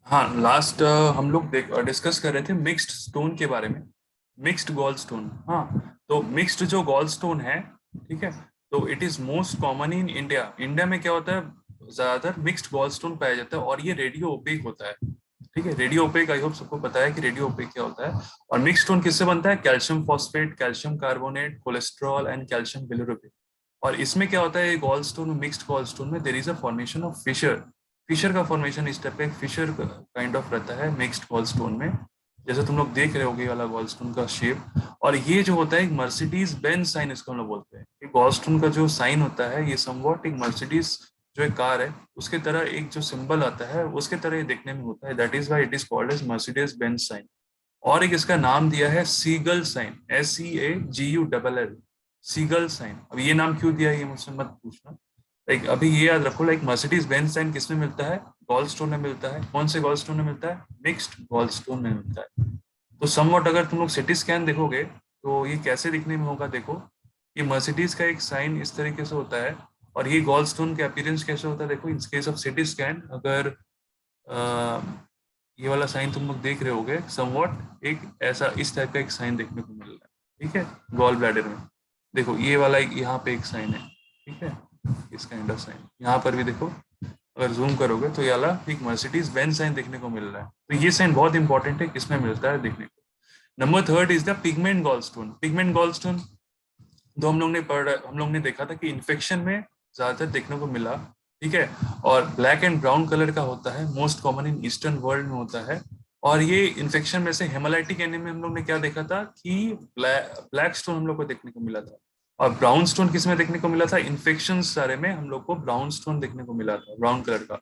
हाँ, लास्ट हम लोग डिस्कस कर रहे थे मिक्स्ड स्टोन के बारे में। मिक्स्ड गॉल स्टोन, हाँ। तो मिक्स्ड जो गॉल स्टोन है, ठीक है, तो it is most common in India. India में क्या होता है, ज्यादातर मिक्स्ड गॉल स्टोन पाया जाता है और ये रेडियो ओपेक होता है। ठीक है, रेडियो ओपेक, आई होप सबको पता है कि रेडियो ओपेक क्या होता है। और मिक्स्ड स्टोन किससे बनता है? Calcium phosphate, calcium carbonate, cholesterol and calcium bilirubin. और इसमें क्या होता है, gall stone, mixed gall stone में there is a formation of fissure. Fissure का फॉर्मेशन इस टाइप का एक फिशर काइंड ऑफ रहता है मिक्स्ड गॉलस्टोन में। जैसे तुम लोग देख रहे होगे ये वाला गॉलस्टोन का शेप। और ये जो होता है एक मर्सिडीज बेंज साइन, इसको हम लोग बोलते हैं। ये गॉलस्टोन का जो साइन होता है ये समवॉट एक मर्सिडीज जो एक कार है उसके तरह, एक जो सिंबल आता है उसके तरह ये देखने में होता है। That is why it is called as Mercedes Benz sign. और एक इसका नाम दिया है seagull sign, SEAGULL, seagull sign. अब ये नाम क्यों दिया है ये मुझसे मत पूछना। लाइक अभी ये याद रखो, लाइक मर्सिडीज बेंज साइन किस में मिलता है? गॉलस्टोन में मिलता है। कौन से गॉलस्टोन में मिलता है? मिक्स्ड गॉलस्टोन में मिलता है। तो समवॉट अगर तुम लोग सिटी स्कैन देखोगे तो ये कैसे दिखने में होगा, देखो। ये मर्सिडीज का एक साइन इस तरीके से होता है। और ये गॉलस्टोन का अपीयरेंस कैसे होता है, देखो। इन केस ऑफ सिटी स्कैन, अगर ये वाला साइन तुम लोग देख रहे होगे, समवॉट एक ऐसा इस टाइप का एक साइन देखने को मिल रहा है, ठीक है, गॉल ब्लैडर में। देखो ये वाला एक यहाँ पे एक साइन है, ठीक है, इस काइंड ऑफ साइन। यहाँ पर भी देखो, अगर जूम करोगे तो ये वाला एक मर्सिडीज बेंज साइन देखने को मिल रहा है। तो ये साइन बहुत इंपॉर्टेंट है, किसमें मिलता है देखने को। Number third is the pigment gallstone. Pigment gallstone तो हम लोग ने देखा था कि इन्फेक्शन में ज्यादातर देखने को मिला, ठीक है। और ब्लैक एंड ब्राउन कलर का होता है, most common in eastern world में होता है। और ये इन्फेक्शन में से हेमालाइटिक एनीमिया में हम लोग ने क्या देखा था कि ब्लैक स्टोन हम लोग को देखने को मिला था। और ब्राउन स्टोन किस में देखने को मिला था? इन्फेक्शन सारे में हम लोग को ब्राउन स्टोन देखने को मिला था, ब्राउन कलर का।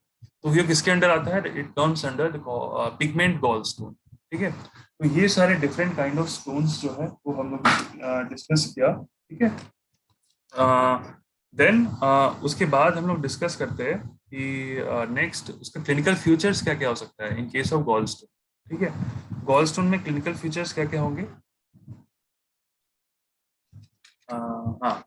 तो ये किसके अंडर आता है? It terms under pigment gall stone, ठीक है। तो ये सारे डिफरेंट काइंड ऑफ स्टोन्स जो है वो हम लोग डिस्कस किया, ठीक है। देन उसके बाद हम लोग डिस्कस करते हैं कि नेक्स्ट उसका क्लिनिकल फ्यूचर्स क्या क्या हो सकता है इन केस ऑफ गॉलस्टोन, ठीक है। गॉलस्टोन में क्लिनिकल फीचर्स क्या क्या होंगे? हाँ,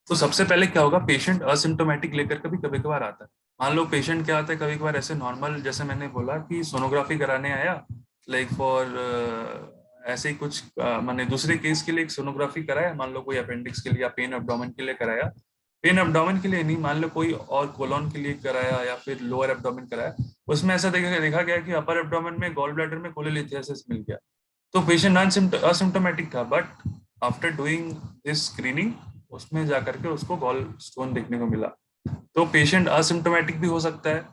तो सबसे पहले क्या होगा, पेशेंट असिम्टोमेटिक लेकर कभी कभी कभार आता है। मान लो पेशेंट क्या आता है, कभी कभार ऐसे नॉर्मल, जैसे मैंने बोला कि सोनोग्राफी कराने आया, लाइक फॉर ऐसे ही कुछ मैंने दूसरे केस के लिए एक सोनोग्राफी कराया, मान लो कोई अपेंडिक्स के लिए या पेन एब्डोमेन के लिए कराया। पेन एब्डोमेन के लिए नहीं, मान लो कोई और कोलोन के लिए कराया या फिर लोअर एब्डोमेन कराया। उसमें ऐसा देखा गया कि अपर एब्डोमेन में गॉल ब्लैडर में कोलेलिथियासिस मिल गया। तो पेशेंट असिम्टोमेटिक था, but after doing this screening उसमें जाकर के उसको गॉल स्टोन देखने को मिला। तो पेशेंट असिम्टोमेटिक भी हो सकता है।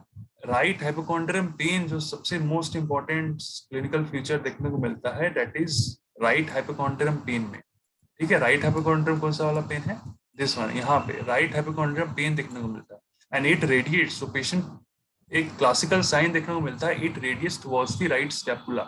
राइट हाइपोकॉन्ड्रियम पेन जो सबसे मोस्ट इंपॉर्टेंट क्लिनिकल फीचर देखने को मिलता है, that is right hypochondrium pain में, ठीक है। राइट हाइपोकॉन्ड्रियम कौन सा वाला पेन है? दिस वन, यहाँ पे राइट हाइपोकॉन्ड्रियम पेन देखने को मिलता है। And it radiates, so patient एक क्लासिकल साइन देखने को मिलता है, it radiates towards the right scapula.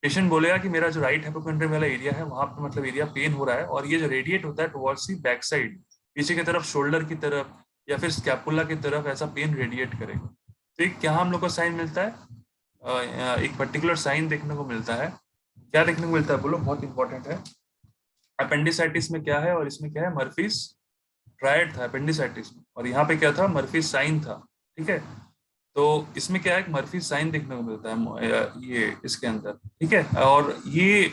Patient बोलेगा कि मेरा जो राइट हाइपोकॉन्ड्रियम वाला एरिया है वहां पे मतलब एरिया पेन हो रहा है, और ये जो रेडिएट होता है टुवर्ड्स द बैक साइड, पीछे की तरफ, शोल्डर की तरफ या फिर स्कैपुला की तरफ, ऐसा पेन रेडिएट करेगा। तो क्या हम लोग को साइन मिलता है? एक पर्टिकुलर साइन देखने को मिलता है। क्या देखने को मिलता है बोलो, बहुत इंपॉर्टेंट है। अपेंडिसाइटिस में क्या है और इसमें क्या है? मर्फीज ट्रायड था अपेंडिसाइटिस में, और यहाँ पे क्या था? मर्फीज साइन था, ठीक है। तो इसमें क्या है, मर्फी साइन देखने को मिलता है ये इसके अंदर, ठीक है। और ये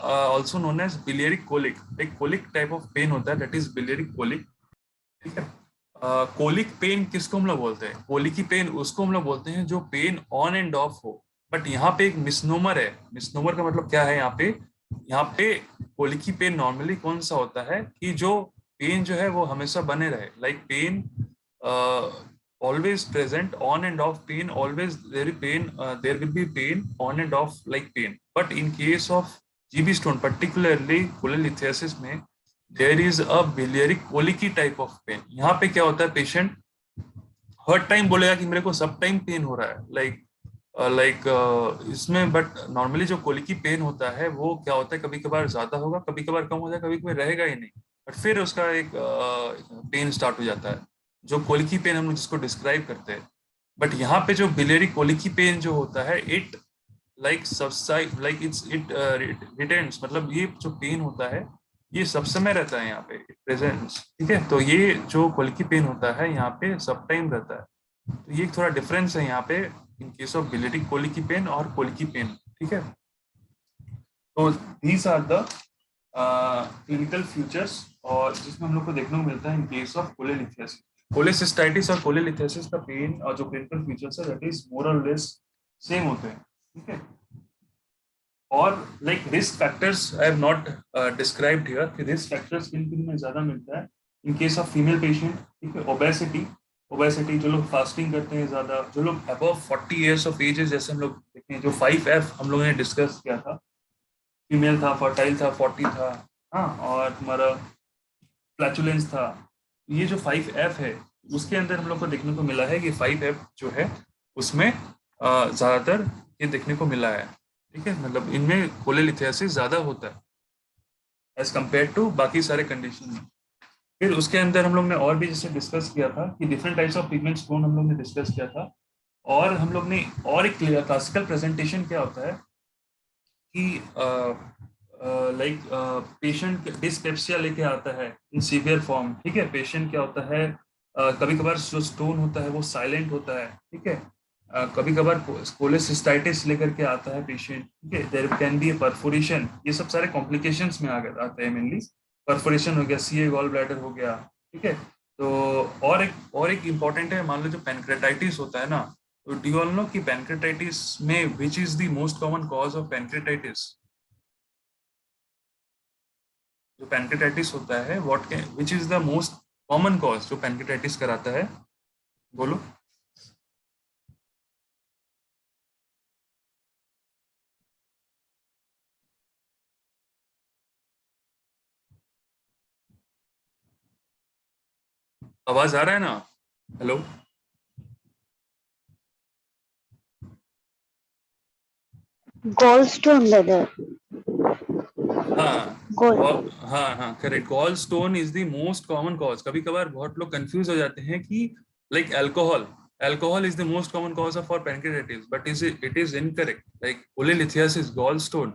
ऑल्सो नोन एज बिलियरिक कोलिक। एक कोलिक टाइप ऑफ पेन होता है, दैट इज बिलियरिक कोलिक, ठीक है। कोलिक पेन किसको हम लोग बोलते हैं? कोलिकी पेन उसको हम लोग बोलते हैं जो पेन ऑन एंड ऑफ हो। बट यहाँ पे एक मिसनोमर है। मिसनोमर का मतलब क्या है यहाँ पे? यहाँ पे कोलिकी पेन नॉर्मली कौन सा होता है कि जो पेन जो है वो हमेशा बने रहे, like pain always present, on and off pain, always there is pain, there will be pain on and off like pain. But in case of GB stone, particularly cholelithiasis में, there is a biliary colicky type of pain. यहाँ पे क्या होता है, patient हर time बोलेगा कि मेरे को सब टाइम पेन हो रहा है, इसमें। बट नॉर्मली जो कोलिकी पेन होता है वो क्या होता है, कभी कभार ज्यादा होगा, कभी कभार कम हो जाएगा, कभी कभी रहेगा ही नहीं, बट फिर उसका एक पेन स्टार्ट हो जाता है, जो कोलिकी पेन हम लोग जिसको डिस्क्राइब करते हैं। बट यहाँ पे जो बिलेरी कोलिकी पेन जो होता है, it like subside, like it रिटेंस, मतलब ये जो पेन होता है ये सब समय रहता है यहाँ पे, प्रेजेंस, ठीक है। तो ये जो कोलिकी पेन होता है यहाँ पे सब टाइम रहता है। तो ये थोड़ा डिफरेंस है यहाँ पे in case of biliary colicky pain और कोलिकी पेन, ठीक है। तो these are the clinical features और जिसमें हम लोग को देखने को मिलता है in case of cholelithiasis. Cholecystitis और कोलेलिथियासिस का पेन और जो क्लिनिकल फीचर्स है that is more or less same होते हैं, ठीक है। और like risk factors I have not described here कि रिस्क फैक्टर्स किन किन में ज्यादा मिलता है in case of female patient, ठीक है। ओबेसिटी, ओबेसिटी जो लोग फास्टिंग करते हैं ज्यादा, जो लोग अबव 40 इयर्स ऑफ एजेस, जैसे हम लोग देखते हैं जो 5F हम लोगों ने डिस्कस किया था, फीमेल था, फर्टाइल था, 40 था, हाँ, और हमारा फ्लैचुलेंस था। ये जो 5F है उसके अंदर हम लोग को देखने को मिला है कि 5F जो है उसमें ज्यादातर ये देखने को मिला है, ठीक है। मतलब इनमें कोलेलिथियासिस ज्यादा होता है एज कम्पेयर टू बाकी सारे कंडीशन में। फिर उसके अंदर हम लोग ने और भी जैसे डिस्कस किया था कि different types of pigment stone हम लोग ने डिस्कस किया था। और हम लोग ने और एक क्लासिकल प्रेजेंटेशन क्या होता है कि लाइक पेशेंट डिस्पेप्सिया लेके आता है इन सीवियर फॉर्म, ठीक है। पेशेंट क्या होता है, कभी कभार जो स्टोन होता है वो साइलेंट होता है, ठीक है। कभी कभार कोलेसिस्टाइटिस लेकर के आता है पेशेंट, ठीक है। There can be a perforation, ये सब सारे कॉम्प्लिकेशंस में आते हैं मेनली। परफोरेशन हो गया, सीए गॉल ब्लैडर हो गया, ठीक है। तो और एक इम्पॉर्टेंट है, मान लो जो पैनक्रेटाइटिस होता है ना, तो डू यू ऑल नो कि पैनक्रेटाइटिस में which is the most common cause of pancreatitis? जो पैनक्रेटाइटिस होता है what can which is the most common cause जो पैनक्रेटाइटिस कराता है, बोलो। आवाज आ रहा है ना? हेलो? Gallstone brother. हाँ, Gall. हाँ हाँ correct, gall stone is the most common cause. कभी कभार बहुत लोग कंफ्यूज हो जाते हैं कि like alcohol, alcohol is the most common cause of for pancreatitis, but it is incorrect. Like cholelithiasis, gall stone,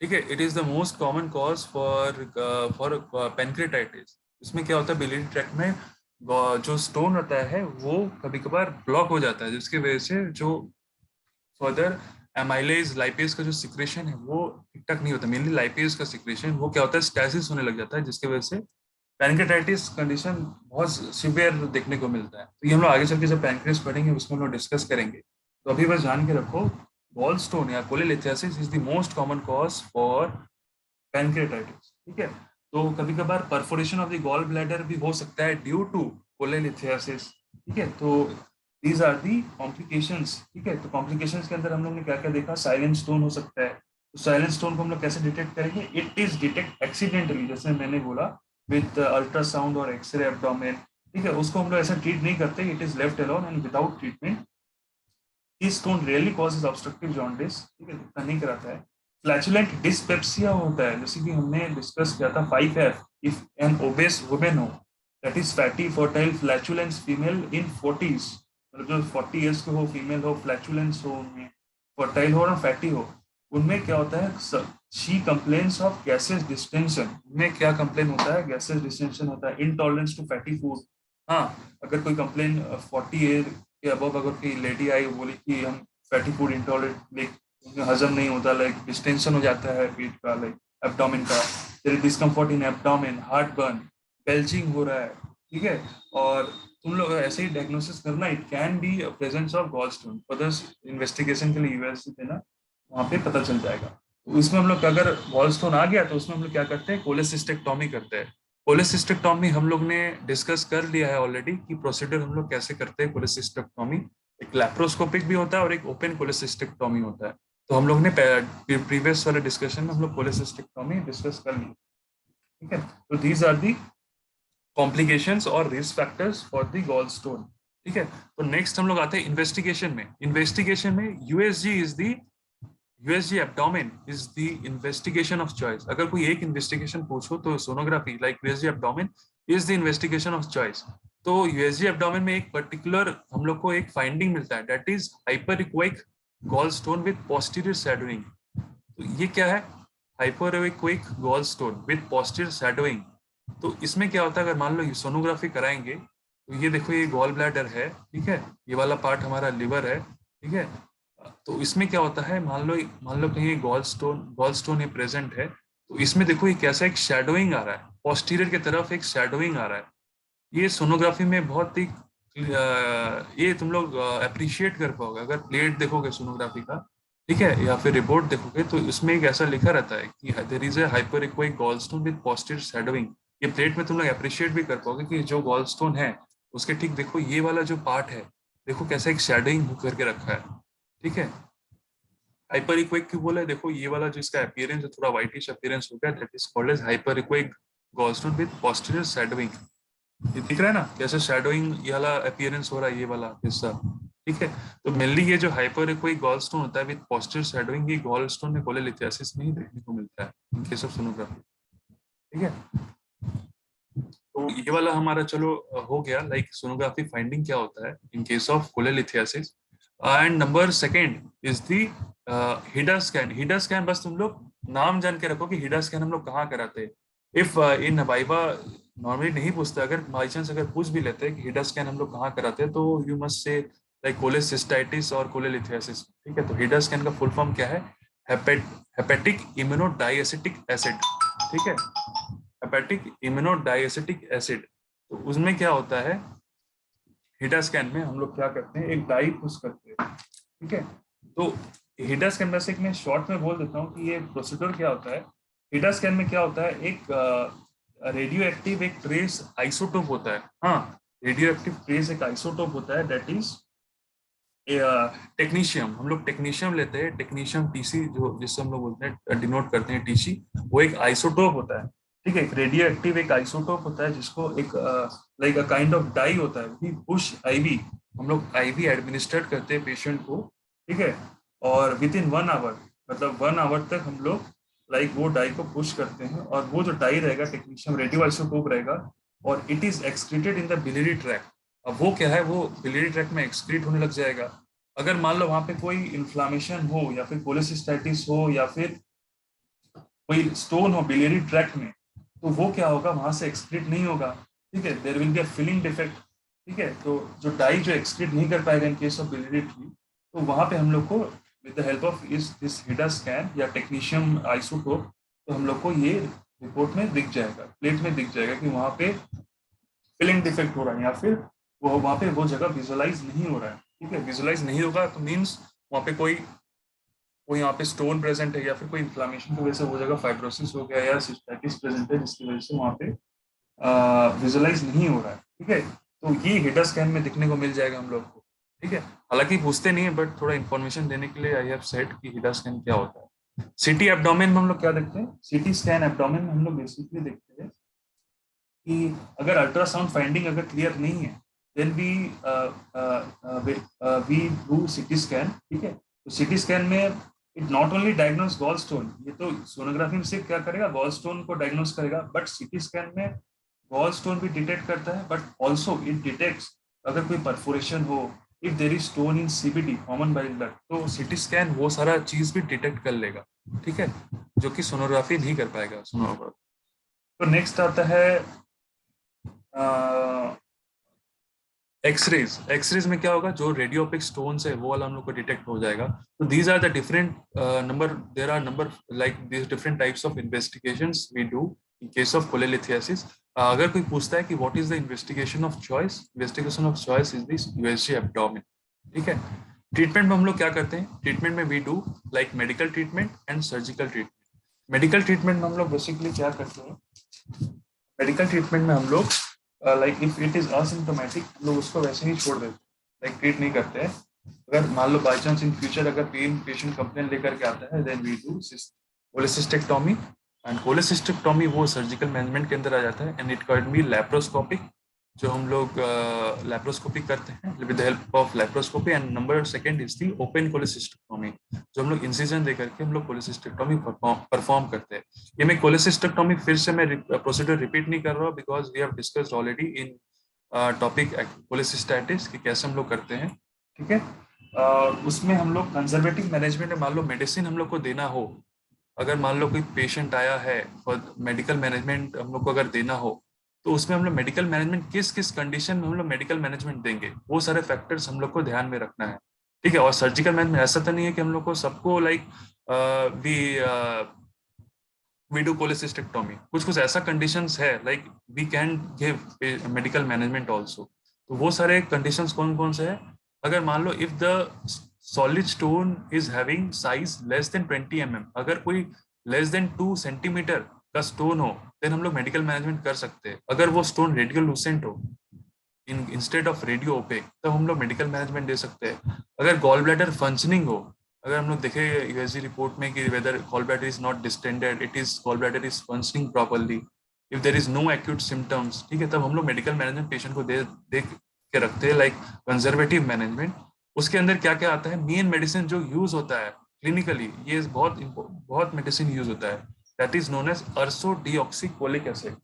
ठीक है, it is the most common cause for pancreatitis. इसमें क्या होता है, बिलियरी ट्रैक्ट में जो स्टोन रहता है वो कभी कभार ब्लॉक हो जाता है, जिसकी वजह से जो फर्दर एमाइलेज लाइपेज का जो सिक्रेशन है वो ठीक ठाक नहीं होता। मेनली लाइपेज का सिक्रेशन वो क्या होता है, स्टैसिस होने लग जाता है, जिसकी वजह से पैनक्रेटाइटिस कंडीशन बहुत सिवियर देखने को मिलता है। तो ये हम लोग आगे चल के जब पैनक्रियास पढ़ेंगे उसमें हम लोग डिस्कस करेंगे। तो अभी बस जान के रखो, गॉल स्टोन या cholelithiasis is the most common cause for pancreatitis, ठीक है। तो कभी कभार perforation of the gall bladder भी हो सकता है ड्यू टू कोलेलिथियासिस, ठीक है। तो दीज आर दी कॉम्प्लिकेशंस, ठीक है। तो कॉम्प्लिकेशंस के अंदर हम लोग ने क्या क्या देखा, साइलेंट स्टोन हो सकता है। तो साइलेंट स्टोन को हम लोग कैसे डिटेक्ट करेंगे, इट इज डिटेक्ट एक्सीडेंटली, जैसे मैंने बोला विद अल्ट्रासाउंड और एक्सरे एब्डोमेन, ठीक है। उसको हम लोग ऐसा ट्रीट नहीं करते, it is left alone and without treatment. This stone rarely causes obstructive jaundice, ठीक है, इतना नहीं कराता है। फ्लैचुलेंट डिस्पेप्सिया होता है, जैसे कि हमने डिस्कस किया था 5F, if an obese women हो that is fatty fertile flatulence female in 40s, मतलब जो 40 इयर्स के हो, फीमेल हो, फ्लैचुलेंस हो उनमें, फर्टाइल हो और फैटी हो, उनमें क्या होता है, she complains of gases distension. उनमें क्या कंप्लेन होता है, गैसेस डिस्टेंशन होता है, इनटॉलरेंस टू फैटी फूड। हाँ, अगर कोई कंप्लेन 40 ईयर के अबव अगर कोई लेडी आई बोली कि हम फैटी फूड इंटॉलरेंट, लाइक हजम नहीं होता, लाइक डिस्टेंशन हो जाता है पेट का, लाइक एब्डोमेन का, there is discomfort in abdomen, heartburn, belching हो रहा है, ठीक है, और तुम लोग ऐसे ही डायग्नोसिस करना, it can be presence of gallstone. Further investigation के लिए यूएस देना, वहाँ पे पता चल जाएगा। तो इसमें हम लोग अगर गॉल स्टोन आ गया तो उसमें हम लोग क्या करते हैं, कोलेसिस्टेक्टोमी करते हैं। कोलेसिस्टेक्टोमी हम लोग ने डिस्कस कर लिया है ऑलरेडी कि प्रोसीजर हम लोग कैसे करते हैं कोलेसिस्टेक्टोमी। एक लैप्रोस्कोपिक भी होता है और एक ओपन कोलेसिस्टेक्टोमी होता है। तो हम लोग ने प्रीवियस वाले डिस्कशन में हम लोग कोलेसिस्टेक्टोमी डिस्कस कर ली, ठीक है। तो दीज आर दी कॉम्प्लिकेशंस और risk factors for the gall stone, ठीक है। तो नेक्स्ट हम लोग आते हैं इन्वेस्टिगेशन में। इन्वेस्टिगेशन में USG abdomen is the investigation of choice. अगर कोई एक इन्वेस्टिगेशन पूछो तो sonography like USG abdomen is the investigation of choice. तो यूएसजी एब्डोमेन में एक पर्टिकुलर हम लोग को एक फाइंडिंग मिलता है, that is hyper echoic gall stone with posterior shadowing. तो ये क्या है, hyper echoic gall stone with posterior shadowing. तो इसमें क्या होता है, अगर मान लो सोनोग्राफी कराएंगे तो ये देखो, ये गॉल ब्लैडर है, ठीक है, ये वाला पार्ट हमारा लिवर है, ठीक है। तो इसमें क्या होता है, मान लो कहीं गॉल स्टोन ये प्रेजेंट है, तो इसमें देखो ये कैसा एक शैडोइंग आ रहा है, पोस्टीरियर की तरफ एक शैडोइंग आ रहा है। ये सोनोग्राफी में बहुत ही ये तुम लोग अप्रिशिएट कर पाओगे अगर प्लेट देखोगे सोनोग्राफी का, ठीक है, या फिर रिपोर्ट देखोगे, तो इसमें एक ऐसा लिखा रहता है कि there is a hyper echoic gallstone with posterior shadowing. ये प्लेट में तुम लोग अप्रिशिएट भी कर पाओगे कि जो गॉलस्टोन है उसके ठीक देखो ये वाला जो पार्ट है, देखो कैसा एक शैडोइंग करके रखा है, ठीक है। हाइपर इक्वेक क्यों बोला है, देखो ये वाला जो इसका अपीयरेंस है थोड़ा व्हाइटिश अपीयरेंस हो गया, that is called as hyper echoic gallstone with posterior shadowing. ये दिख रहा है ना कैसे शैडोइंग ये वाला अपीयरेंस हो रहा है, ये वाला हिस्सा, ठीक है। तो मेनली ये जो हाइपर इक्वेक गॉलस्टोन होता है विद पोस्टीरियर शैडोइंग, ये गॉलस्टोन में कोलेलिथियासिस में ही देखने को मिलता है इन केस ऑफ सोनोग्राफी, ठीक है। तो ये वाला हमारा चलो हो गया, लाइक सोनोग्राफी फाइंडिंग क्या होता है in case of cholelithiasis. And number second is the HIDA scan. HIDA scan बस तुम लोग नाम जान के रखो कि हिडा स्कैन हम लोग कहाँ कराते हैं। इफ इन वाइवा नॉर्मली नहीं पूछते, अगर बाई चांस अगर पूछ भी लेते हैं कि हिडा स्कैन हम लोग कहाँ कराते हैं, तो you must say like cholecystitis और कोलेलिथियासिस, ठीक है। तो हिडा स्कैन का फुल फॉर्म क्या है, हेपेटिक इम्यूनोडाइएसिटिक एसिड, ठीक है, हेपेटिक इम्यूनोडाइएसिटिक एसिड। तो उसमें क्या होता है, हिडा स्कैन में हम लोग क्या करते हैं, एक डाई पुश करते हैं, ठीक है। तो हिडा स्कैन में से मैं शॉर्ट में बोल देता हूँ कि ये प्रोसीजर क्या होता है। हिडा स्कैन में क्या होता है, एक रेडियो एक्टिव एक ट्रेस आइसोटोप होता है, हाँ, रेडियो एक्टिव ट्रेस एक आइसोटोप होता है, दैट इज टेक्नीशियम। हम लोग टेक्नीशियम लेते हैं, टेक्नीशियम टीसी जो जिससे हम लोग बोलते हैं डिनोट करते हैं टीसी, वो एक आइसोटोप होता है, ठीक है। एक रेडियो एक्टिव एक आइसोटोप होता है जिसको एक like a kind of dye होता है, भी पुश आईवी, हम लोग आईवी एडमिनिस्ट्रेट करते हैं पेशेंट को, ठीक है। और विद इन 1 आवर, मतलब 1 आवर तक हम लोग लाइक वो डाई को पुश करते हैं, और वो जो डाई रहेगा टेक्नीशियम रेडियो आइसोटोप रहेगा, और it is excreted in the biliary tract. अब वो क्या है, वो बिलियरी ट्रैक्ट में एक्सक्रीट होने लग जाएगा। अगर मान लो वहां पे कोई इन्फ्लामेशन हो, या फिर कोलेसिस्टाइटिस हो, या फिर कोई स्टोन हो बिलियरी ट्रैक्ट में, तो वो क्या होगा, वहां से एक्सक्रीट नहीं होगा, ठीक है, there will be a filling defect, ठीक है। तो जो डाई जो एक्सक्रीट नहीं कर पाएगा इन केस ऑफ बिलियरी ट्री, तो वहां पे हम लोग को विद द हेल्प ऑफ इस दिस हिडा स्कैन या टेक्नीशियम आइसोटोप, तो हम लोग को ये रिपोर्ट में दिख जाएगा, प्लेट में दिख जाएगा कि वहां पे फिलिंग डिफेक्ट हो रहा है, या फिर वो वहां पे वो जगह विजुअलाइज नहीं हो रहा है, ठीक है। विजुअलाइज नहीं होगा तो मीन्स वहां पे कोई यहाँ पे स्टोन प्रेजेंट है, या फिर कोई इन्फ्लामेशन की वजह से वो जगह फाइब्रोसिस हो गया, या सिस्टाइटिस प्रेजेंट है जिसकी वजह से वहाँ पे विजुअलाइज नहीं हो रहा है, ठीक है। तो ये हिडा स्कैन में दिखने को मिल जाएगा हम लोग को, ठीक है। हालांकि पूछते नहीं है, बट थोड़ा इन्फॉर्मेशन देने के लिए आई हैव सेड कि हिडा स्कैन क्या होता है। सीटी एब्डोमेन में हम लोग क्या देखते हैं, सीटी स्कैन एब्डोमेन में हम लोग बेसिकली देखते हैं कि अगर अल्ट्रासाउंड फाइंडिंग अगर क्लियर नहीं है, then we do CT scan, ठीक है। तो सीटी स्कैन में it not only diagnose gallstone, ये तो सोनोग्राफी में सिर्फ क्या करेगा, गॉल स्टोन को डायग्नोस करेगा, बट सीटी स्कैन में गॉल स्टोन भी डिटेक्ट करता है, बट ऑल्सो इट डिटेक्ट्स अगर कोई परफोरेशन हो, if there is stone in CBD common bile duct, तो सीटी स्कैन वो सारा चीज भी डिटेक्ट कर लेगा, ठीक है, जो कि सोनोग्राफी नहीं कर पाएगा सोनोग्राफी। तो नेक्स्ट आता है एक्सरेज में क्या होगा, जो रेडियोपिक स्टोन्स है वो वाला हम लोग को डिटेक्ट हो जाएगा। तो these are the different number, there are number like these different types of investigations we do in case of cholelithiasis. अगर कोई पूछता है कि what is the investigation of choice, investigation of choice is this USG abdomen, ठीक है। Treatment में हम लोग क्या करते हैं, ट्रीटमेंट में we do like medical treatment and surgical treatment. Medical treatment में हम लोग बेसिकली क्या करते हैं, मेडिकल ट्रीटमेंट में हम लोग like if it is asymptomatic हम लोग उसको वैसे ही छोड़ देते हैं, लाइक ट्रीट नहीं करते हैं। अगर मान लो बाई चांस इन फ्यूचर अगर पेशेंट कंप्लेन लेकर के आता है, then we do cholecystectomy. And cholecystectomy वो सर्जिकल मैनेजमेंट के अंदर आ जाता है, and it can be laparoscopic, जो हम लोग लैप्रोस्कोपी करते हैं with the help of laparoscopy. And number second is the open cholecystectomy, जो हम लोग इंसिजन दे करके हम लोग कोलेसिस्टेक्टोमी परफॉर्म करते हैं। ये मैं कोलेसिस्टेक्टोमी फिर से मैं प्रोसीजर रिपीट नहीं कर रहा हूँ, because we have discussed already in topic cholecystitis कि कैसे हम लोग करते हैं, ठीक है। उसमें हम लोग कंजर्वेटिव मैनेजमेंट में मान लो मेडिसिन हम लोग को देना हो, अगर मान लो कोई पेशेंट आया है और मेडिकल मैनेजमेंट हम लोग को अगर देना हो, तो उसमें हम लोग मेडिकल मैनेजमेंट किस किस कंडीशन में हम लोग मेडिकल मैनेजमेंट देंगे, वो सारे फैक्टर्स हम लोग को ध्यान में रखना है। ठीक है, और सर्जिकल मैनेजमेंट ऐसा तो नहीं है कि हम लोग को सबको like we we do cholecystectomy, कुछ कुछ ऐसा कंडीशंस है like we can give medical management also. तो वो सारे कंडीशंस कौन कौन से हैं? अगर मान लो if the solid stone is having size less than 20 mm, अगर कोई लेस देन 2 सेंटीमीटर का स्टोन हो, देन हम लोग मेडिकल मैनेजमेंट कर सकते हैं। अगर वो स्टोन रेडियोलुसेंट हो इंस्टेड ऑफ रेडियो ओपेक, तब हम लोग मेडिकल मैनेजमेंट दे सकते हैं। अगर गॉल ब्लैडर फंक्शनिंग हो, अगर हम लोग देखें यूएसजी रिपोर्ट में कि whether gallbladder is not distended, it is gallbladder is functioning properly, if there is no acute symptoms, ठीक है, तब हम लोग मेडिकल मैनेजमेंट पेशेंट को दे के रखते हैं लाइक कंजर्वेटिव मैनेजमेंट। उसके अंदर क्या क्या आता है, मेन मेडिसिन जो यूज होता है क्लिनिकली, ये बहुत मेडिसिन यूज होता है, that is known as ursodeoxycholic acid.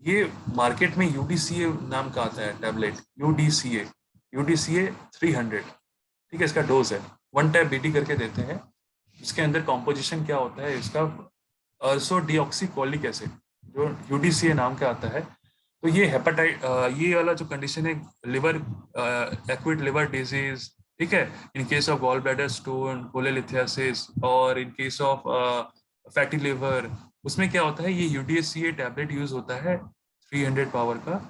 ये मार्केट में यूडीसीए नाम का आता है टैबलेट, यूडीसीए, यूडीसीए 300, ठीक है, इसका डोज है 1 टैब BD करके देते हैं। इसके अंदर कॉम्पोजिशन क्या होता है इसका, अर्सोडीऑक्सीकोलिक एसिड, जो यूडीसीए नाम का आता है। तो ये हेपेटाइट, ये वाला जो कंडीशन है, लिवर एक्यूट लिवर डिजीज, ठीक है, in case of gall bladder stone, cholelithiasis, और in case of fatty liver, उसमें क्या होता है, ये यूडीसीए टैबलेट यूज होता है 300 पावर का।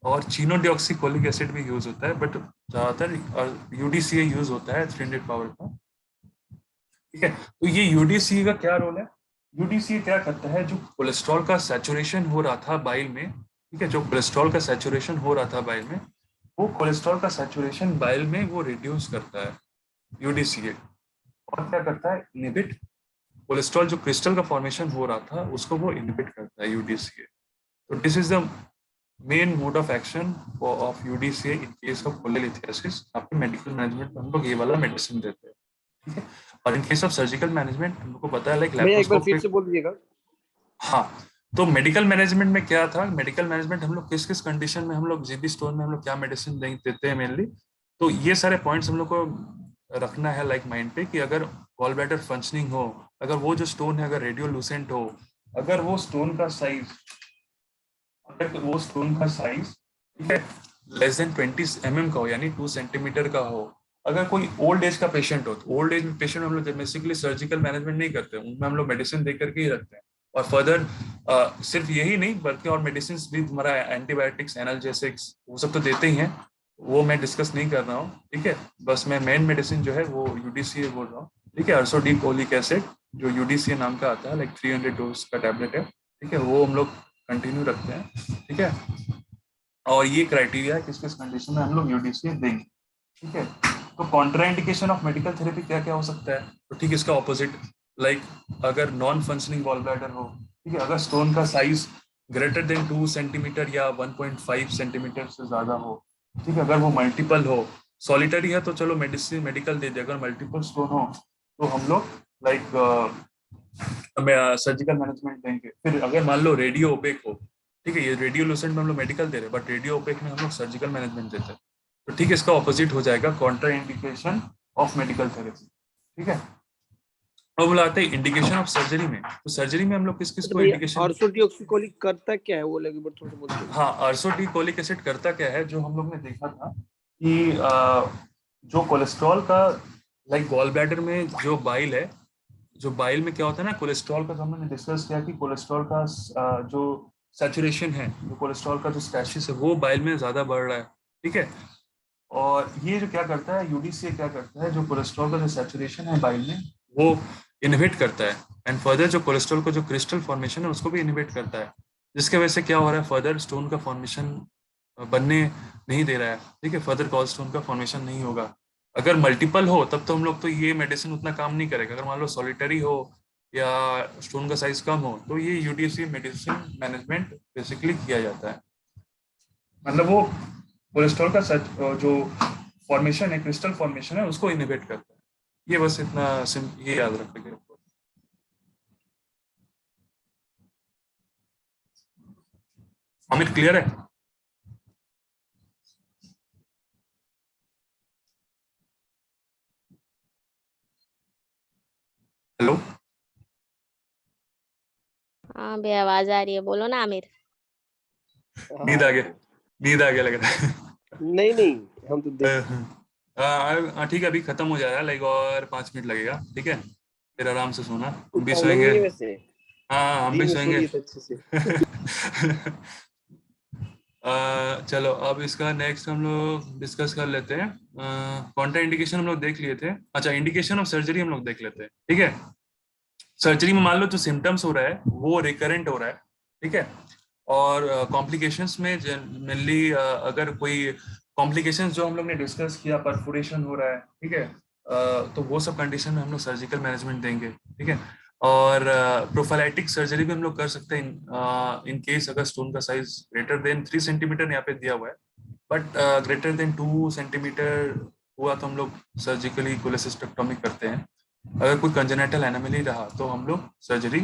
और चीनोडिऑक्सीकोलिक एसिड भी यूज होता है, बट ज्यादातर यूडीसीए यूज होता है 300 पावर का। ठीक है, तो ये यूडीसीए का क्या रोल है? यूडीसीए क्या करता है, जो कोलेस्ट्रॉल का सैचुरेशन हो रहा था बाइल में, ठीक है, जो कोलेस्ट्रॉल का सैचुरेशन हो रहा था बाइल में, वो कोलेस्ट्रॉल का सैचुरेशन बाइल में वो रिड्यूस करता है यूडीसीए। और क्या करता है, इनहिबिट कोलेस्ट्रॉल, जो क्रिस्टल का फॉर्मेशन हो रहा था उसको वो इनहिबिट करता है यूडीसीए। तो this is the main mode of action of UDCA in case of cholelithiasis. आपके मेडिकल मैनेजमेंट में हम लोग ये वाला मेडिसिन देते हैं, ठीक है। और in case of surgical management हमको पता है लाइक भैया एक बार फिर लैप्रोस्कोपिक। से बोल दीजिएगा। हाँ, तो मेडिकल मैनेजमेंट में क्या था, मेडिकल मैनेजमेंट हम लोग किस किस कंडीशन में हम लोग जीबी स्टोन में हम लोग क्या मेडिसिन देते हैं मेनली। तो ये सारे पॉइंट्स हम लोग को रखना है लाइक माइंड पे, कि अगर गॉल ब्लैडर फंक्शनिंग हो, अगर वो जो स्टोन है अगर रेडियोलुसेंट हो, अगर वो स्टोन का साइज, अगर वो स्टोन का साइज, ठीक है, लेस देन 20 mm का हो, यानी 2 सेंटीमीटर का हो, अगर कोई ओल्ड एज का पेशेंट हो, तो ओल्ड एज पेशेंट हम लोग बेसिकली सर्जिकल मैनेजमेंट नहीं करते, उनमें हम लोग मेडिसिन दे करके ही रखते हैं। और फर्दर सिर्फ यही नहीं बल्कि और मेडिसिन भी, हमारा एंटीबायोटिक्स, एनाल्जेसिक्स, वो सब तो देते ही हैं, वो मैं डिस्कस नहीं कर रहा हूँ, ठीक है। बस मैं मेन मेडिसिन जो है वो यूडीसीए बोल रहा हूँ, ठीक है, अर्सोडीकोलिक एसिड, जो यूडीसीए नाम का आता है, लाइक 300 डोज का टैबलेट है, ठीक है, वो हम लोग कंटिन्यू रखते हैं, ठीक है। और ये क्राइटेरिया है किस किस कंडीशन में हम लोग यूडीसीए देंगे, ठीक है। तो कॉन्ट्राइंडिकेशन ऑफ मेडिकल थेरेपी क्या क्या हो सकता है, तो ठीक इसका ऑपोजिट, लाइक अगर नॉन फंक्शनिंग गॉल ब्लैडर हो, ठीक है, अगर स्टोन का साइज ग्रेटर देन 2 सेंटीमीटर या 1.5 सेंटीमीटर से ज्यादा हो, ठीक है, अगर वो मल्टीपल हो, सॉलिटरी है तो चलो मेडिसिन मेडिकल दे दे, अगर मल्टीपल स्टोन हो तो हम लोग लाइक सर्जिकल मैनेजमेंट देंगे। फिर अगर मान लो रेडियो ओपेक हो, ठीक है, ये रेडियो लुसेंट में हम लोग मेडिकल दे रहे हैं, बट रेडियो ओपेक में हम लोग सर्जिकल मैनेजमेंट देते हैं, तो ठीक है, इसका ऑपोजिट हो जाएगा Contra indication of medical therapy, ठीक है। अब बुलाते हैं इंडिकेशन ऑफ सर्जरी में, तो सर्जरी में हम लोग किस किस तो को भैया इंडिकेशन। ऑर्थोडिऑक्सीकोलिक करता क्या है, वो लगे बार थोड़ा सा बोल दीजिए। हाँ, अर्सोडीकोलिक एसिड करता क्या है, जो हम लोग ने देखा था कि जो कोलेस्ट्रॉल का, लाइक गॉल ब्लैडर में जो बाइल है, जो बाइल में क्या होता है ना, कोलेस्ट्रॉल का, जो हमने डिस्कस किया कि कोलेस्ट्रॉल का जो सैचुरेशन है, जो कोलेस्ट्रॉल का जो स्टैशिस है वो बाइल में ज्यादा बढ़ रहा है, ठीक है। और ये जो क्या करता है, यूडीसीए क्या करता है, जो कोलेस्ट्रॉल का जो सैचुरेशन है बाइल में वो इनहिबिट करता है, एंड फर्दर जो कोलेस्ट्रॉल का जो क्रिस्टल फॉर्मेशन है उसको भी इनहिबिट करता है, जिसके वजह से क्या हो रहा है, फर्दर स्टोन का फॉर्मेशन बनने नहीं दे रहा है, ठीक है, फर्दर गॉल स्टोन का फॉर्मेशन नहीं होगा। अगर मल्टीपल हो तब तो हम लोग तो ये मेडिसिन उतना काम नहीं करेगा, अगर मान लो सॉलिटरी हो या स्टोन का साइज कम हो, तो ये यूडीसी मेडिसिन मैनेजमेंट बेसिकली किया जाता है, मतलब वो कोलेस्ट्रॉल का जो फॉर्मेशन है, क्रिस्टल फॉर्मेशन है, उसको इनहिबिट करता है। ये बस इतना ये याद रखिएगा। अमित क्लियर है? हेलो। हाँ भैया आवाज आ रही है, बोलो ना आमिर। नींद आ गया, हाँ नींद आ गया लग रहा है। नहीं नहीं, हम तो देख। ठीक है, अभी खत्म हो जाएगा, लाइक और 5 मिनट लगेगा, ठीक है, फिर आराम से सोना, कुछ हम भी प्रॉब्लम सोएंगे। नहीं है वैसे, हाँ हम भी दिन में सो सोएंगे। लिए थे अच्छे से। चलो अब इसका नेक्स्ट हम लोग डिस्कस कर लेते हैं। कॉन्ट्रा इंडिकेशन हम लोग देख लिए थे, अच्छा इंडिकेशन ऑफ सर्जरी हम लोग देख लेते हैं, ठीक है। सर्जरी में मान लो जो सिम्टम्स हो रहा है वो रिकरेंट हो रहा है, ठीक है, और कॉम्प्लिकेशंस में जनरली अगर कोई कॉम्प्लिकेशंस जो हम लोग ने डिस्कस किया, परफोरेशन हो रहा है, ठीक है, तो वो सब कंडीशन में हम लोग सर्जिकल मैनेजमेंट देंगे, ठीक है। और प्रोफाइलैटिक सर्जरी भी हम लोग कर सकते हैं इन केस अगर स्टोन का साइज ग्रेटर देन 3 सेंटीमीटर यहाँ पे दिया हुआ है, बट ग्रेटर देन 2 सेंटीमीटर हुआ तो हम लोग सर्जिकली कोलेसिस्टेक्टोमी करते हैं। अगर कोई कंजेनिटल एनोमली रहा तो हम लोग सर्जरी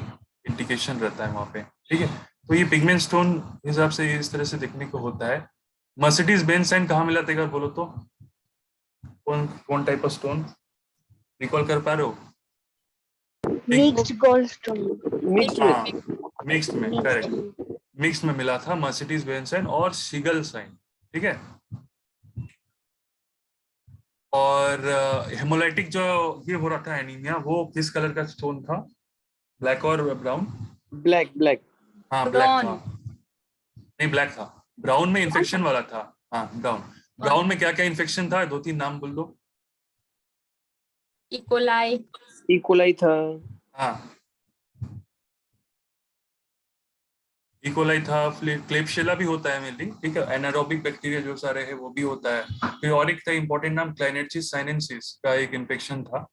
इंडिकेशन रहता है वहाँ पे, ठीक है। तो ये पिगमेंट स्टोन हिसाब से इस तरह से देखने को होता है। मर्सिडीज बेंज साइन कहाँ मिला था एक बार बोलो तो, कौन कौन टाइप ऑफ स्टोन रिकॉल कर पा रहे हो? Mixed Goldstone. मिक्स में। हाँ मिक्स्ड में, करेक्ट, मिक्स्ड में मिला था मर्सिडीज बेंज साइन और शिगल साइन, ठीक है। और हेमोलाइटिक जो ये हो रहा था एनीमिया, वो किस कलर का स्टोन था? ब्लैक और ब्राउन? Black black. हाँ ब्लैक था, नहीं ब्लैक था, ब्राउन में इन्फेक्शन वाला था। हाँ ब्राउन, ब्राउन में क्या क्या इन्फेक्शन था, 2-3 नाम बोल दो। इकोलाई। इकोलाई था। हाँ इकोलाई था, क्लेप्शिला भी होता है मेनली, ठीक है, एनारोबिक बैक्टीरिया जो सारे हैं वो भी होता है। फिर और एक था इंपॉर्टेंट नाम, क्लाइनेटसिस साइनेंसिस का एक इन्फेक्शन था,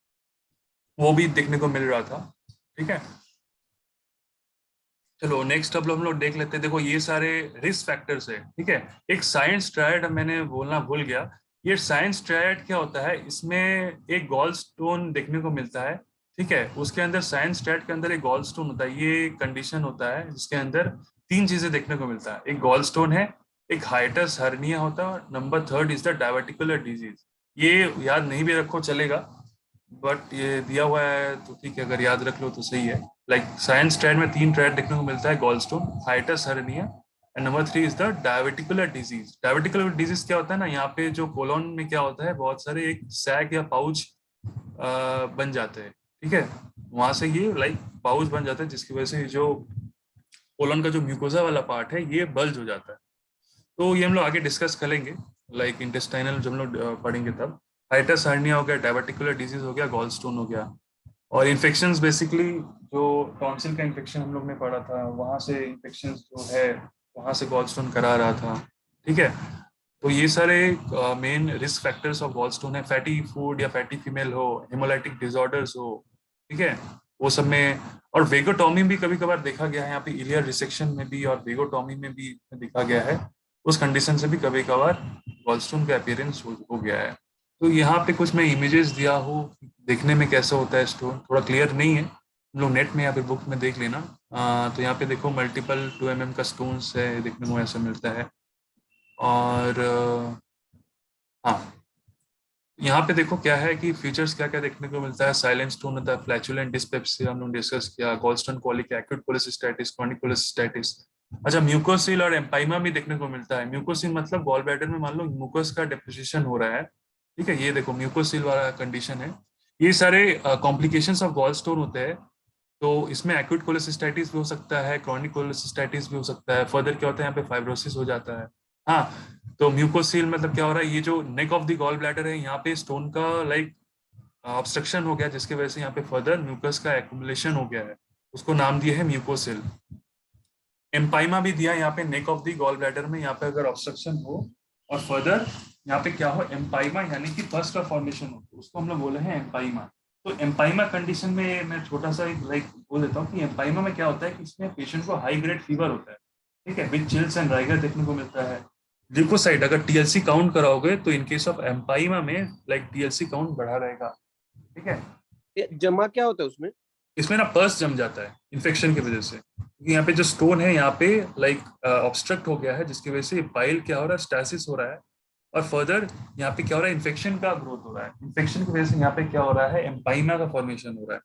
वो भी देखने को मिल रहा था, ठीक है। चलो नेक्स्ट अब हम लोग देख लेते हैं। देखो ये सारे रिस्क फैक्टर्स है, ठीक है। एक साइंस ट्रायड मैंने बोलना भूल गया, ये साइंस ट्रायड क्या होता है, इसमें एक गॉल स्टोन देखने को मिलता है, ठीक है। उसके अंदर साइंस ट्रायड के अंदर एक गॉल स्टोन होता है, ये कंडीशन होता है जिसके अंदर 3 चीजें देखने को मिलता है, एक गॉल स्टोन है, एक हाइटस हर्निया होता है, और number 3 is the diverticular disease. ये याद नहीं भी रखो चलेगा, बट ये दिया हुआ है तो ठीक है, अगर याद रख लो तो सही है। लाइक साइंस ट्रेड में 3 ट्रेड देखने को मिलता है, gallstone, hiatus hernia and number 3 is the diverticular disease. Diverticular disease क्या होता है ना, यहाँ पे जो कोलोन में क्या होता है, बहुत सारे एक सैक या पाउच बन जाते हैं, ठीक है, वहां से ये लाइक पाउच बन जाता है जिसकी वजह से जो कोलोन का जो म्यूकोजा वाला पार्ट है ये बल्ज हो जाता है। तो ये हम लोग आगे डिस्कस करेंगे, लाइक इंटेस्टाइनल जब हम लोग पढ़ेंगे तब। हाइटस हर्निया हो गया, डायवर्टिकुलर डिजीज हो गया, गॉल स्टोन हो गया, और इन्फेक्शंस बेसिकली जो टॉन्सिल का इन्फेक्शन हम लोग ने पढ़ा था, वहां से इन्फेक्शंस जो है वहां से गॉल स्टोन करा रहा था, ठीक है। तो ये सारे main risk factors of gallstone है। फैटी फूड या फैटी फीमेल हो, हेमोलाइटिक डिसऑर्डर्स हो, ठीक है, वो सब में। और वेगोटॉमी भी कभी कभार देखा गया है, यहाँ पे इलियर रिसेक्शन में भी और वेगोटॉमी में भी देखा गया है, उस कंडीशन से भी कभी कभार गॉलस्टोन का अपीयरेंस हो गया है। तो यहाँ पे कुछ मैं इमेजेस दिया हूँ, देखने में कैसा होता है स्टोन, थोड़ा क्लियर नहीं है, हम लोग नेट में या फिर बुक में देख लेना। तो यहाँ पे देखो मल्टीपल 2 mm का स्टोन्स है, देखने में ऐसा मिलता है। और हाँ यहाँ पे देखो क्या है कि फीचर्स क्या क्या देखने को मिलता है। साइलेंट स्टोन होता है, फ्लैचुलेंट डिस्पेप्सिया हम लोग डिस्कस किया, gallstone colic, acute cholecystitis, chronic cholecystitis. अच्छा म्यूकोसिल और एम्पाइमा भी देखने को मिलता है। म्यूकोसिल मतलब गॉल ब्लैडर में मान लो म्यूकस का डिपोजिशन हो रहा है, ठीक है, ये देखो म्यूकोसिल वाला कंडीशन है। ये सारे कॉम्प्लिकेशंस ऑफ गॉल स्टोन होते हैं। तो इसमें एक्यूट कोलेसिस्टाइटिस भी हो सकता है, क्रॉनिक कोलेसिस्टाइटिस भी हो सकता है। फर्दर क्या होता है, यहाँ पे फाइब्रोसिस हो जाता है। हाँ तो म्यूकोसील मतलब क्या हो रहा है, ये जो neck of the gall bladder है यहाँ पे स्टोन का लाइक ऑब्स्ट्रक्शन हो गया, जिसकी वजह से यहाँ पे फर्दर म्यूकस का एक्युमुलेशन हो गया है, उसको नाम दिया है म्यूकोसिल। एम्पाइमा भी दिया यहाँ पे, neck of the gall bladder में यहाँ पे अगर ऑब्स्ट्रक्शन हो और फर्दर यहाँ पे क्या हो, एम्पाइमा यानी कि पस का फॉर्मेशन हो, तो उसको हम लोग बोले हैं एम्पाइमा। तो एम्पाइमा कंडीशन में मैं छोटा सा एक लाइक बोल देता हूँ कि एम्पाइमा में क्या होता है कि इसमें पेशेंट को हाई ग्रेड फीवर होता है, ठीक है, विद चिल्स एंड राइगर देखने को मिलता है। ल्यूकोसाइड अगर टीएलसी काउंट कराओगे तो इन केस ऑफ एम्पाइमा में लाइक टीएलसी काउंट बढ़ा रहेगा, ठीक है। ये जमा क्या होता है उसमें? इसमें ना पस जम जाता है इन्फेक्शन की वजह से, क्योंकि यहाँ पे जो स्टोन है यहाँ पे लाइक ऑब्स्ट्रक्ट हो गया है, जिसकी वजह से बाइल क्या हो रहा है, स्टैसिस हो रहा है, और फर्दर यहाँ पे क्या हो रहा है, इन्फेक्शन का ग्रोथ हो रहा है। इन्फेक्शन की वजह से यहाँ पे क्या हो रहा है, एम्पाइमा का फॉर्मेशन हो रहा है,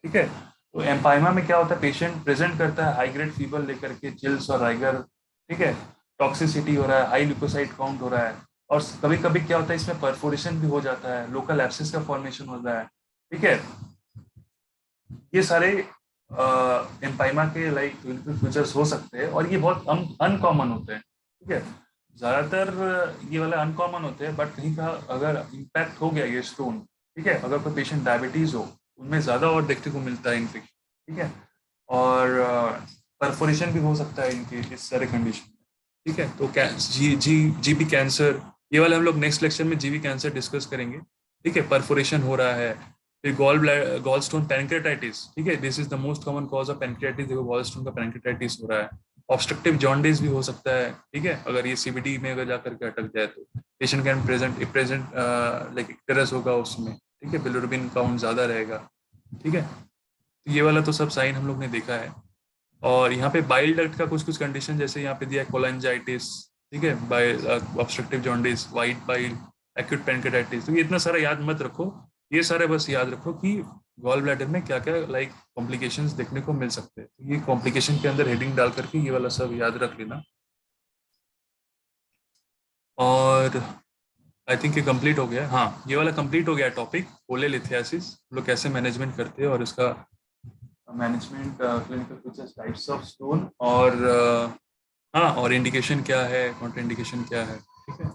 ठीक है। तो एम्पाइमा में क्या होता है, पेशेंट प्रेजेंट करता है हाई ग्रेड फीवर लेकर के, चिल्स और राइगर, ठीक है, टॉक्सिसिटी हो रहा है, हाई ल्यूकोसाइट काउंट हो रहा है, और कभी कभी क्या होता है इसमें परफोरेशन भी हो जाता है, लोकल एब्सिस का फॉर्मेशन होता है। ठीक है, ये सारे एम्पाइमा के लाइक क्लिनिकल फीचर्स हो सकते हैं, और ये बहुत अनकॉमन होते हैं। ठीक है, ज़्यादातर ये वाले अनकॉमन होते हैं, बट कहीं का अगर इम्पैक्ट हो गया ये स्टोन, ठीक है, अगर कोई पेशेंट डायबिटीज़ हो, उनमें ज़्यादा और देखने को मिलता है इन्फेक्शन। ठीक है, और परफोरेशन भी हो सकता है इनके इस सारे कंडीशन में। ठीक है, तो जीबी कैंसर, ये वाले हम लोग नेक्स्ट लेक्चर में जीबी कैंसर डिस्कस करेंगे। ठीक है, परफोरेशन हो रहा है, फिर गॉल स्टोन पैनक्रेटाइटिस। ठीक है, this is the most common cause of pancreatitis, देखो गॉल स्टोन का पैनक्रेटाइटिस हो रहा है। ऑब्स्ट्रक्टिव जॉन्डिस भी हो सकता है। ठीक है, अगर ये सीबीडी में अगर जाकर के अटक जाए तो patient can present like icterus होगा उसमें। ठीक है, बिलिरुबिन काउंट ज़्यादा रहेगा। ठीक है, तो ये वाला तो सब साइन हम लोग ने देखा है। और यहाँ पे बाइल डक्ट का कुछ कुछ कंडीशन, जैसे यहाँ पे दिया है कोलेंजाइटिस। ठीक है, bile obstructive jaundice, white bile, acute pancreatitis. तो ये इतना सारा याद मत रखो, ये सारे बस याद रखो कि गॉल ब्लैडर में क्या क्या लाइक कॉम्प्लिकेशंस देखने को मिल सकते हैं। तो ये कॉम्प्लिकेशन के अंदर हेडिंग डाल करके ये वाला सब याद रख लेना। और आई थिंक ये कंप्लीट हो गया। हाँ, ये वाला कंप्लीट हो गया टॉपिक, कोलेलिथियासिस लोग कैसे मैनेजमेंट करते हैं, और इसका management, clinical features, types of stone, और हाँ, और इंडिकेशन क्या है, कॉन्ट्राइंडिकेशन क्या है। ठीक है।